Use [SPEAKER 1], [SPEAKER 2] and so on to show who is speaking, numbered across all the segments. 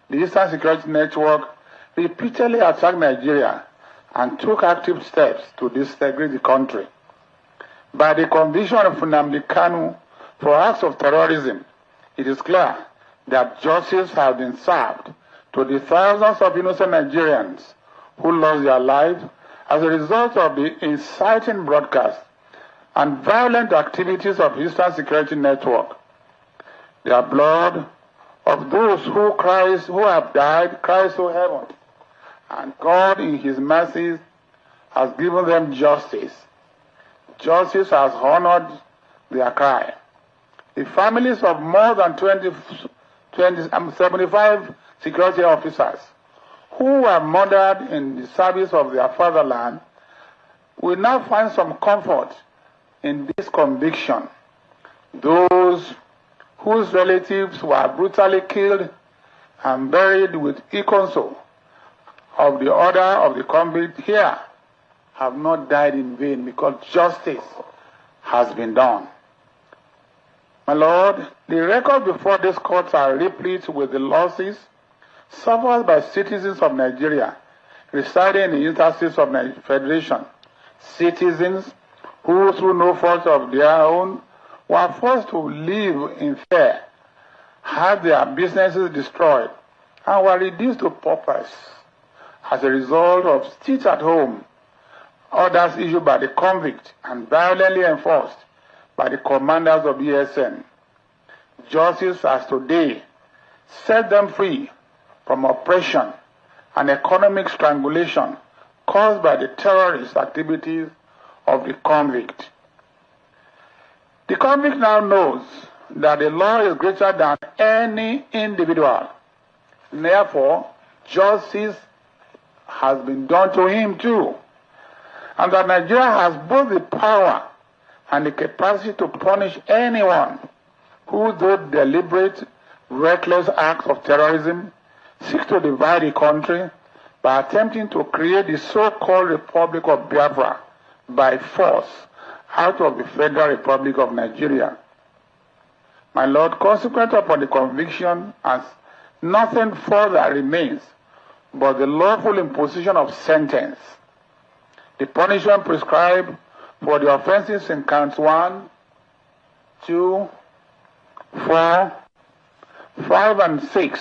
[SPEAKER 1] the Eastern Security Network repeatedly attacked Nigeria and took active steps to disintegrate the country. By the conviction of Nnamdi Kanu for acts of terrorism, it is clear that justice has been served to the thousands of innocent Nigerians who lost their lives as a result of the inciting broadcast and violent activities of Eastern Security Network. The blood of those who have died cries to heaven, and God in His mercies has given them justice. Justice has honored their cry. The families of more than 75 security officers who were murdered in the service of their fatherland will now find some comfort in this conviction. Those whose relatives were brutally killed and buried with Ikonso of the order of the convict here have not died in vain, because justice has been done. My Lord, the records before this court are replete with the losses suffered by citizens of Nigeria residing in the interstates of the Federation, citizens who, through no fault of their own, were forced to live in fear, had their businesses destroyed, and were reduced to paupers as a result of stay-at-home orders issued by the convict and violently enforced by the commanders of ESN. Justice has today set them free from oppression and economic strangulation caused by the terrorist activities of the convict. The convict now knows that the law is greater than any individual. Therefore, justice has been done to him too, and that Nigeria has both the power and the capacity to punish anyone who, through deliberate, reckless acts of terrorism, seeks to divide the country by attempting to create the so-called Republic of Biafra by force out of the Federal Republic of Nigeria. My Lord, consequent upon the conviction, as nothing further remains but the lawful imposition of sentence. The punishment prescribed for the offenses in counts 1, 2, 4, 5, and 6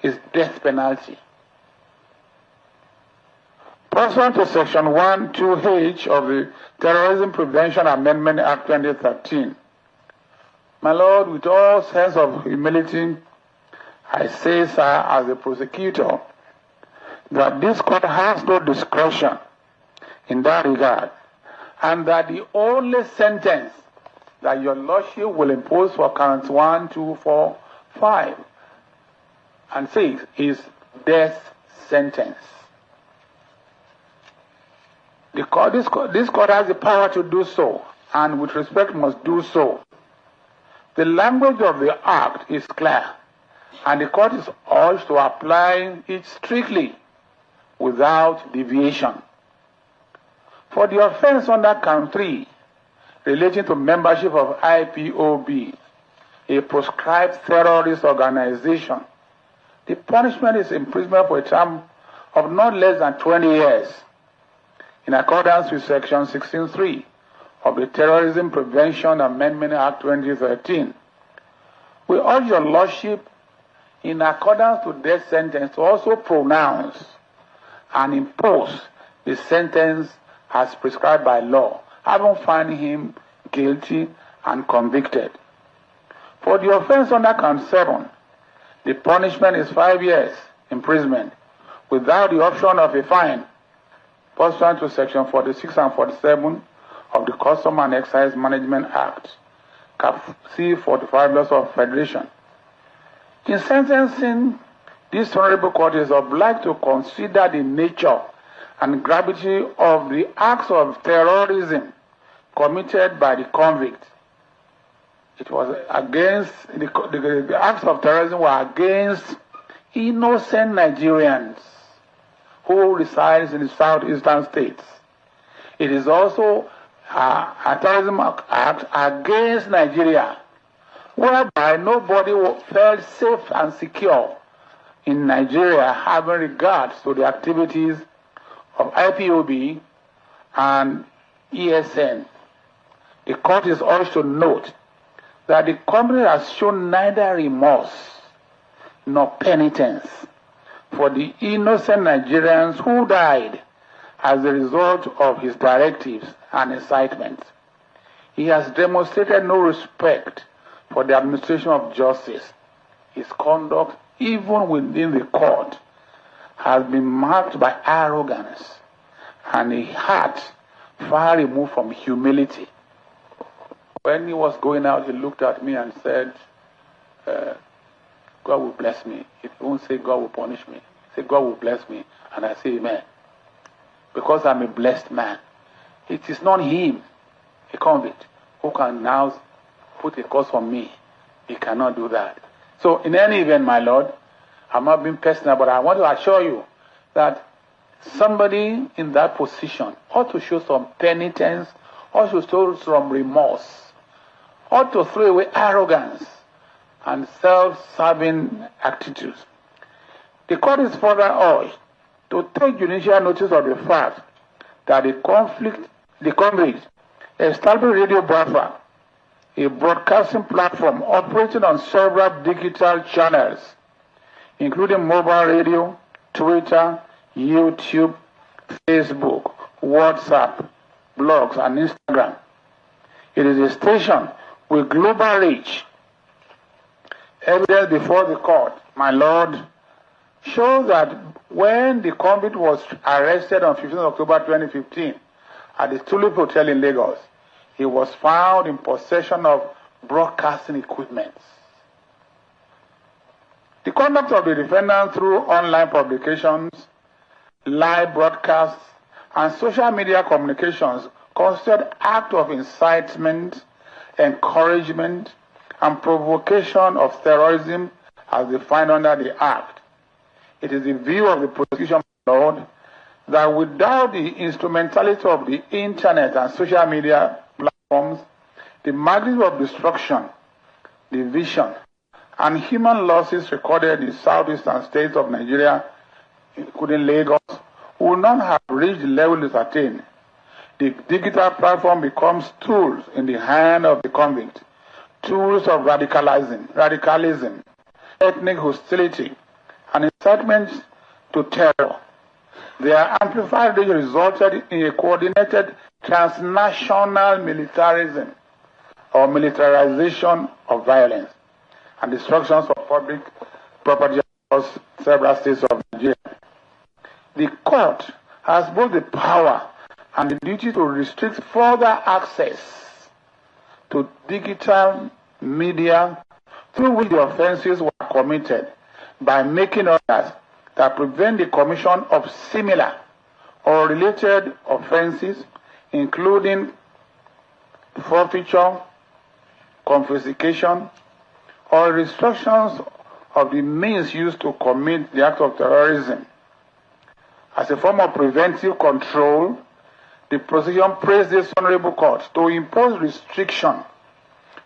[SPEAKER 1] is death penalty. Pursuant to Section 1(2)(h) of the Terrorism Prevention Amendment Act 2013, my Lord, with all sense of humility, I say, sir, as a prosecutor, that this court has no discretion in that regard, and that the only sentence that your Lordship will impose for counts 1, 2, 4, 5, and 6 is death sentence. This court has the power to do so, and with respect must do so. The language of the Act is clear, and the court is urged to apply it strictly without deviation. For the offense under count 3, relating to membership of IPOB, a proscribed terrorist organization, the punishment is imprisonment for a term of not less than 20 years, in accordance with Section 16(3) of the Terrorism Prevention Amendment Act 2013. We urge your Lordship, in accordance to death sentence, to also pronounce and impose the sentence as prescribed by law, having found him guilty and convicted. For the offense under count 7, the punishment is 5 years imprisonment without the option of a fine, pursuant to Section 46 and 47 of the Custom and Excise Management Act, Cap C 45 Laws of Federation. In sentencing, this honorable court is obliged to consider the nature and gravity of the acts of terrorism committed by the convict. It was against, the acts of terrorism were against innocent Nigerians who reside in the southeastern states. It is also a terrorism act against Nigeria, whereby nobody felt safe and secure in Nigeria having regards to the activities of IPOB and ESN. The court is urged to note that the company has shown neither remorse nor penitence for the innocent Nigerians who died as a result of his directives and incitement. He has demonstrated no respect for the administration of justice. His conduct, even within the court, has been marked by arrogance and a heart far removed from humility. When he was going out, he looked at me and said, God will bless me. He won't say God will punish me. He said, God will bless me. And I say, amen. Because I'm a blessed man. It is not him, a convict, who can now put a curse on me. He cannot do that. So in any event, my Lord, I'm not being personal, but I want to assure you that somebody in that position ought to show some penitence, ought to show some remorse, ought to throw away arrogance and self-serving attitudes. The court is further urged to take judicial notice of the fact that the convict established Radio Biafra, a broadcasting platform operating on several digital channels, including mobile radio, Twitter, YouTube, Facebook, WhatsApp, blogs, and Instagram. It is a station with global reach. Evidence before the court, my Lord, shows that when the convict was arrested on 15 October 2015 at the Tulip Hotel in Lagos, he was found in possession of broadcasting equipment. The conduct of the defendant through online publications, live broadcasts, and social media communications constitute acts of incitement, encouragement, and provocation of terrorism as defined under the Act. It is the view of the prosecution, Lord, that without the instrumentality of the internet and social media platforms, the magnitude of destruction, division, and human losses recorded in southeastern states of Nigeria, including Lagos, would not have reached the level it attained. The digital platform becomes tools in the hand of the convict, tools of radicalism, ethnic hostility, and incitement to terror. Their amplified reach resulted in a coordinated transnational militarism or militarization of violence and destructions of public property across several states of Nigeria. The court has both the power and the duty to restrict further access to digital media through which the offenses were committed by making orders that prevent the commission of similar or related offenses, including forfeiture, confiscation, or restrictions of the means used to commit the act of terrorism. As a form of preventive control, the prosecution praised this honorable court to impose restriction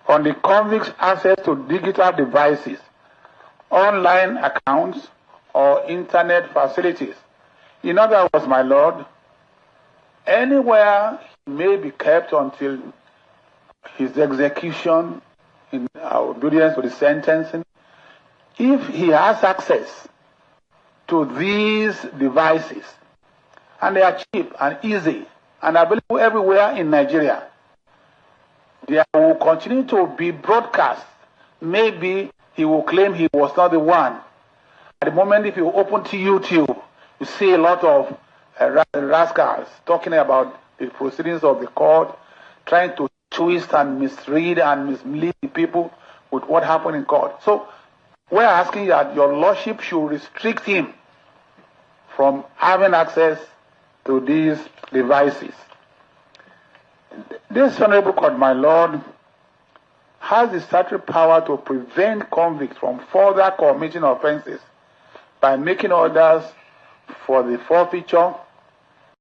[SPEAKER 1] on the convict's access to digital devices, online accounts, or internet facilities. In other words, my Lord, anywhere he may be kept until his execution in obedience to the sentencing, if he has access to these devices, and they are cheap and easy and available everywhere in Nigeria, there will continue to be broadcast. Maybe he will claim he was not the one. At the moment, if you open to YouTube, you see a lot of rascals talking about the proceedings of the court, trying to twist and misread and mislead the people with what happened in court. So we're asking that your lordship should restrict him from having access to these devices. This honorable court, my Lord, has the statutory power to prevent convicts from further committing offenses by making orders for the forfeiture,